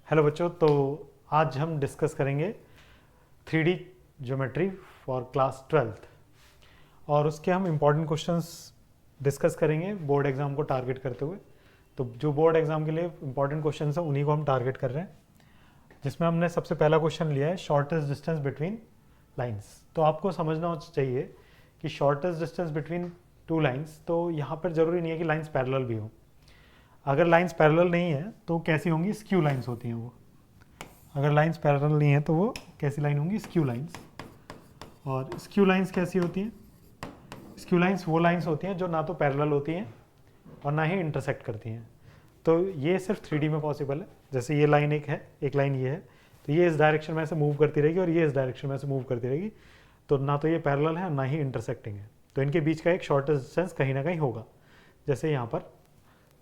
Hello बच्चों, तो आज हम डिस्कस करेंगे 3D geometry for class 12th और उसके हम इम्पॉर्टेंट क्वेश्चंस डिस्कस करेंगे बोर्ड एग्जाम को टारगेट करते हुए। तो जो बोर्ड एग्जाम के लिए इम्पॉर्टेंट क्वेश्चंस हैं उन्हीं को हम टारगेट कर रहे हैं, जिसमें हमने सबसे पहला क्वेश्चन लिया है शॉर्टेस्ट डिस्टेंस बिटवीन लाइन्स। तो आपको समझना चाहिए कि shortest distance between two lines, तो यहाँ पर ज़रूरी नहीं है कि लाइन्स पैरेलल भी हो। अगर लाइंस पैरेलल नहीं है तो कैसी होंगी? स्क्यू लाइंस होती हैं वो। अगर लाइंस पैरेलल नहीं है तो वो कैसी लाइन होंगी? Skew lines. और स्क्यू लाइंस कैसी होती हैं? स्क्यू लाइंस वो लाइंस होती हैं जो ना तो पैरेलल होती हैं और ना ही इंटरसेक्ट करती हैं। तो ये सिर्फ 3D में पॉसिबल है। जैसे ये लाइन एक है, एक लाइन ये है, तो ये इस डायरेक्शन में से मूव करती रहेगी और ये इस डायरेक्शन में से मूव करती रहेगी। तो ना तो ये पैरेलल है ना ही इंटरसेक्टिंग है, तो इनके बीच का एक शॉर्टेस्ट डिस्टेंस कहीं ना कहीं होगा, जैसे यहाँ पर।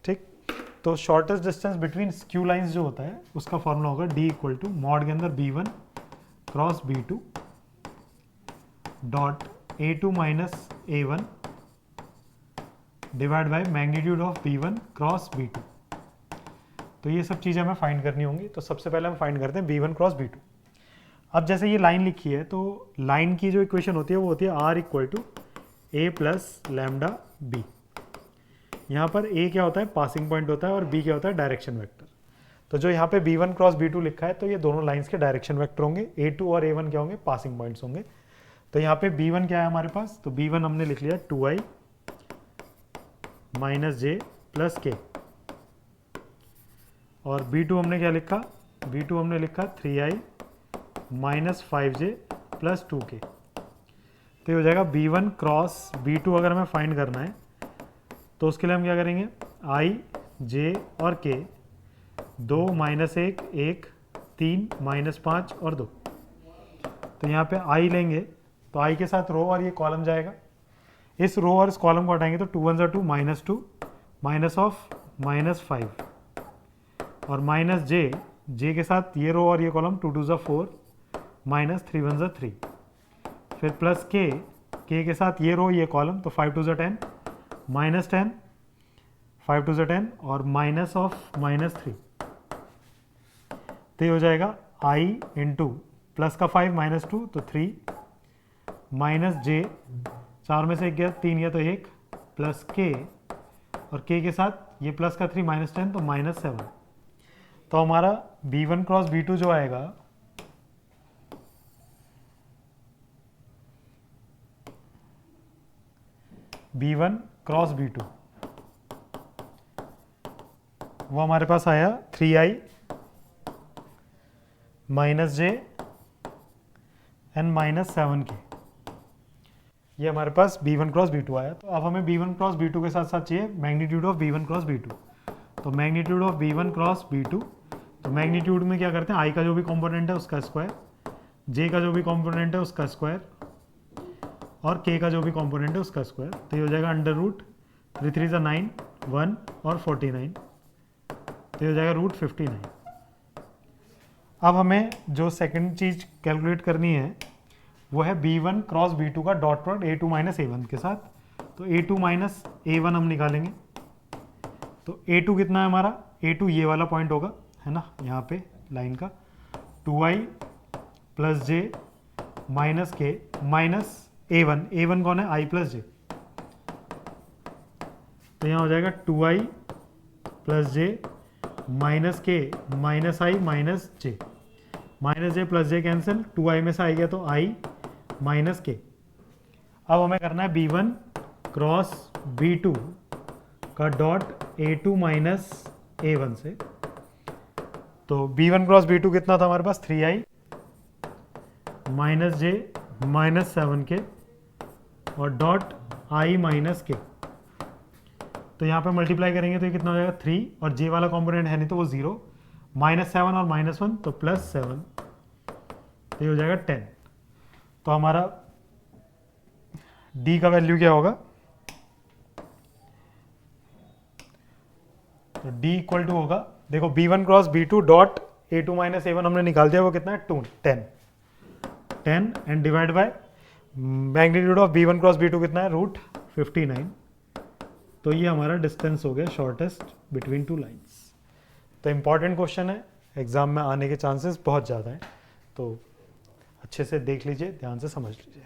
ठीक, तो shortest distance between skew lines जो होता है उसका फॉर्मूला होगा D इक्वल टू मॉड के अंदर B1 cross B2 dot A2 minus A1 divide by magnitude of B1 cross B2। तो ये सब चीज़ें हमें फाइंड करनी होंगी। तो सबसे पहले हम फाइंड करते हैं B1 क्रॉस B2। अब जैसे ये लाइन लिखी है तो लाइन की जो इक्वेशन होती है वो होती है R equal to A plus lambda B। यहाँ पर A क्या होता है? पासिंग पॉइंट होता है, और B क्या होता है? Direction vector. तो जो यहाँ पे B1 क्रॉस B2 लिखा है तो ये दोनों लाइंस के डायरेक्शन वेक्टर होंगे। A2 और A1 क्या होंगे? पासिंग पॉइंट्स होंगे। तो यहाँ पे B1 क्या है हमारे पास? तो B1 हमने लिख लिया 2i माइनस जे प्लस के, और B2 हमने क्या लिखा? B2 हमने लिखा 3i minus 5j plus 2k। तो ये हो जाएगा B1 क्रॉस B2। अगर हमें फाइंड करना है तो उसके लिए हम क्या करेंगे? i, j और k, 2 माइनस 1 1 3 माइनस 5 और 2। तो यहाँ पे i लेंगे तो i के साथ रो और ये कॉलम जाएगा। इस रो और इस कॉलम को हटाएंगे तो 2 1 2 माइनस 2 माइनस ऑफ माइनस 5, और माइनस j के साथ ये रो और ये कॉलम 2 2 4 माइनस 3 1 3, फिर प्लस k के साथ ये रो ये कॉलम, तो 5 2 10 माइनस 10 5 2 10 और माइनस ऑफ माइनस 3। तो ये हो जाएगा i इंटू प्लस का 5 माइनस 2 तो 3 माइनस j, 4 में से 1 गया 3 गया तो 1 प्लस k, और k के साथ ये प्लस का 3 माइनस 10 तो माइनस 7। तो हमारा B1 क्रॉस B2 जो आएगा B1 क्रॉस B2 वो हमारे पास आया 3i minus J and minus 7k। ये हमारे पास B1 क्रॉस B2 आया। तो अब हमें B1 क्रॉस B2 के साथ साथ चाहिए magnitude of B1 cross B2। तो magnitude of B1 cross B2, तो मैग्नीट्यूड में क्या करते हैं? i का जो भी कंपोनेंट है उसका स्क्वायर, j का जो भी कंपोनेंट है उसका स्क्वायर, और k का जो भी कंपोनेंट है उसका स्क्वायर। तो ये हो जाएगा अंडर रूट 3 3 9 1 और 49, तो ये हो जाएगा रूट 59। अब हमें जो सेकंड चीज कैलकुलेट करनी है वो है B1 क्रॉस B2 का dot product A2 minus A1 के साथ। तो A2 माइनस A1 हम निकालेंगे। तो A2 कितना है हमारा? A2 ये वाला पॉइंट होगा, है ना, यहाँ पे लाइन का 2i प्लस जे माइनस के माइनस A1 कौन है? i प्लस जे। तो यहाँ हो जाएगा 2i प्लस जे माइनस के minus i minus J, minus J plus J cancel, 2i में से आई गया तो i माइनस के। अब हमें करना है B1 क्रॉस B2 का डॉट A2 माइनस A1 से। तो B1 क्रॉस B2 कितना था हमारे पास? 3i माइनस जे माइनस 7k और डॉट i माइनस के। तो यहाँ पे मल्टीप्लाई करेंगे तो ये कितना हो जाएगा? 3, और j वाला कंपोनेंट है नहीं तो वो 0, माइनस 7 और माइनस 1 तो प्लस 7, तो ये हो जाएगा 10। तो हमारा d का वैल्यू क्या होगा? तो d इक्वल टू होगा, देखो B1 cross B2 dot A2 minus A1 हमने निकाल दिया, वो कितना है? 10 and divide by magnitude of B1 cross B2 कितना है? रूट 59। तो ये हमारा डिस्टेंस हो गया शॉर्टेस्ट बिटवीन टू लाइंस। तो इंपॉर्टेंट क्वेश्चन है, एग्ज़ाम में आने के चांसेस बहुत ज़्यादा हैं, तो अच्छे से देख लीजिए, ध्यान से समझ लीजिए।